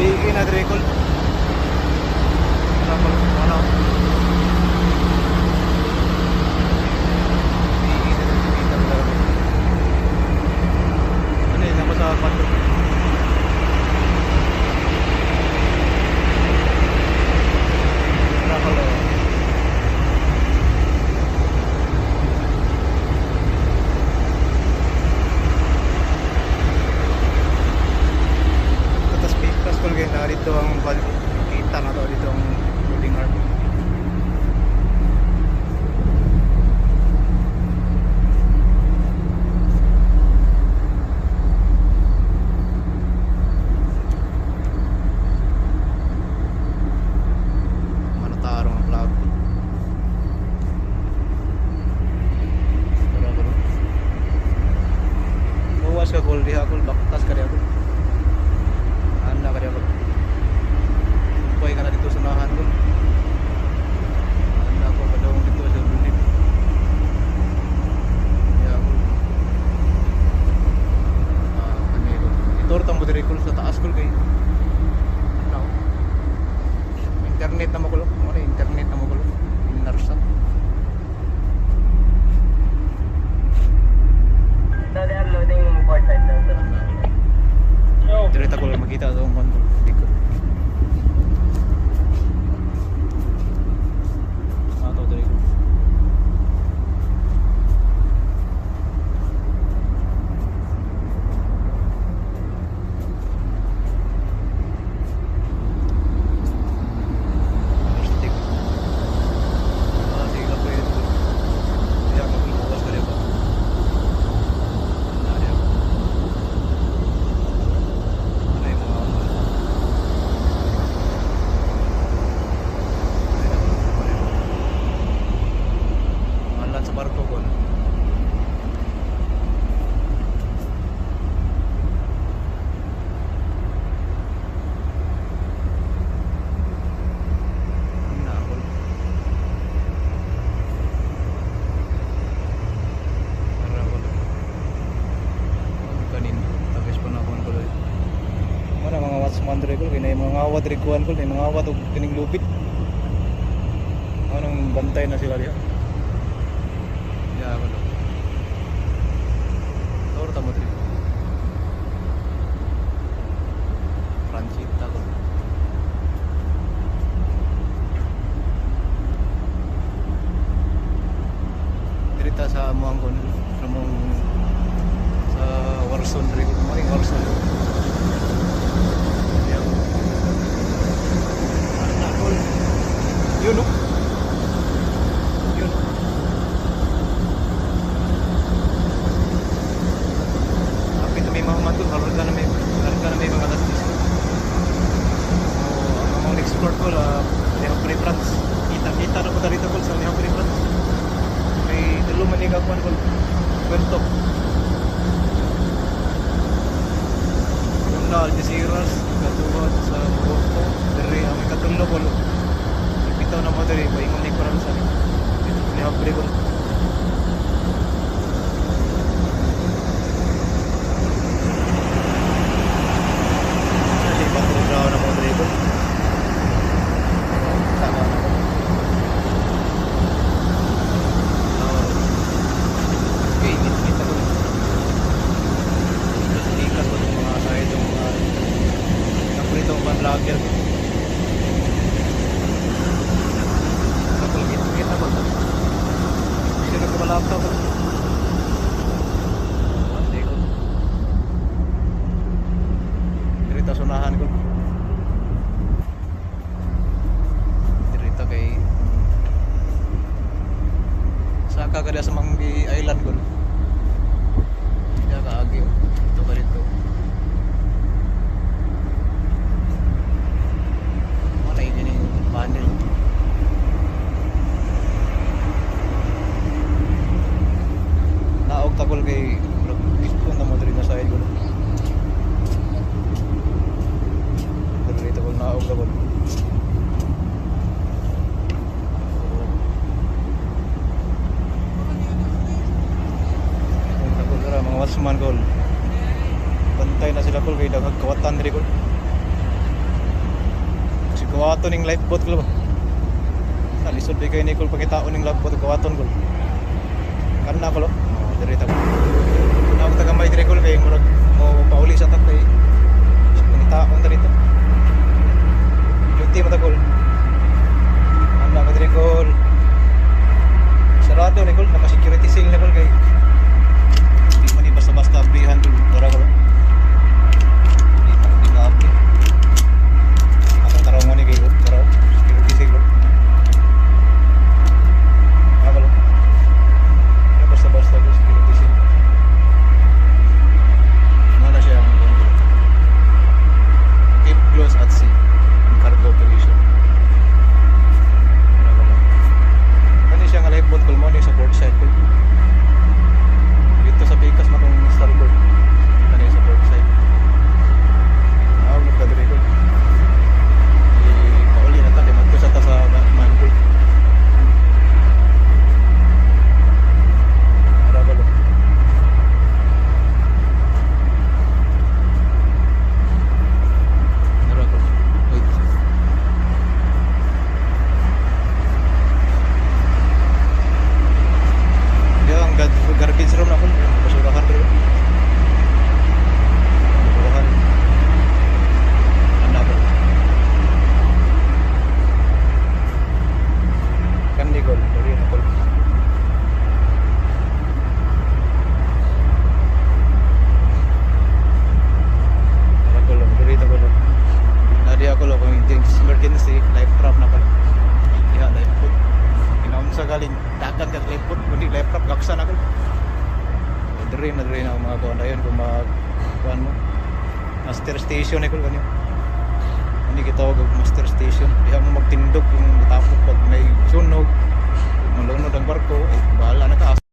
Di na recall. Ano? Ano yun? Ako sa patrol. Dito ang kita na to, dito ang loading arm. Manutaro ang flag. Bawas ka kul diha kul baktas ka diha kul. Anda ka diha kul. Buhay ka na dito sa unahan ko. Ano ako padawang dito sa unit. Kaya ako ano yun, itortang mo dirikul sa taas ko kay ano internet na magulo. Ano internet na magulo inarsa. So they are loading port side now, sir. Direta ko lang makita doon ko dito. Mandre ko kay mga awat rikuan ko kay mga awat og kining lupit. Anong bantay na sila diha. Ya ko. Tor ta mo diri. Francita ko. Dirita sa amuang kon sa mong sa Warson diri ko maring Warson. Yun, no? Yun. Kapit na may mga mandun, harap ka na may mga lastis. Ang mga export ko, Lehang Preference. Kita na po na rito ko sa Lehang Preference. May tuluman ni Kakuan ko. Bentok. Yung na Algeciras, katuwad sa Morocco. Dari ang may katulo ko. Ito na mo dali, paingon ni Kuran sa akin. Lihabre ko. Lipat ko daw na mo dali ko. Tama na ko. Okay, kita ko. Ikas ko itong mga side, itong mga nakulitong pan-vlogger ko. Kita ba? Sino ko malaptop ba? Hindi ko. Dirita sunahan ko. Dirita kay saka kada sa Manggi Island ko. Kaya kaagi. Ito ka rito. Mana ini panel. Naog takol kay iskon na mo diri na side ko. kawaton ning lifeboat ko ba. Sa lisod di kay Nicole pagkitaon ning lifeboat kawaton ko. Kana ko lo. Diri ta. Na ako tagamay dire ko kay murag mo pauli sa tatay. Pagkitaon ta dito. Duty mo ta ko. Ana ka dire ko. Sarado ni ko naka security seal na ko kay. Di man ni basta-basta abrihan ko dara ko. Di na apli. Atong taraw mo ni kay ko. Taraw. Security seal ko. Habalo. Basta-basta ko security seal. Mana siya ang keep close at sea in cargo operation. Kani siya nga lifeboat ko mo ni sa port side ko. Dito sa Picas makong starboard. Kani sa port side. Nagkadiri ko. Pauli na ta kay magto sa ta sa manhole. Arabalo. Arabalo. Wait. Yung garbage room na ko. Basurahan rin. Basurahan. Ano ba? Kan di gol. Dari na gol. Dari na gol. Nadi ako lo kung emergency life trap na pala. Iya life food. Inaon sa galing dagat kag life food kundi life trap gaksan ako. Dari na ako mga kuan dayon kung mag kuan mo. Master station ako kanyo. Hindi kita og master station. Diha mo magtindog kung matapok pag may sunog. Malunod ang barko, bahala na ka.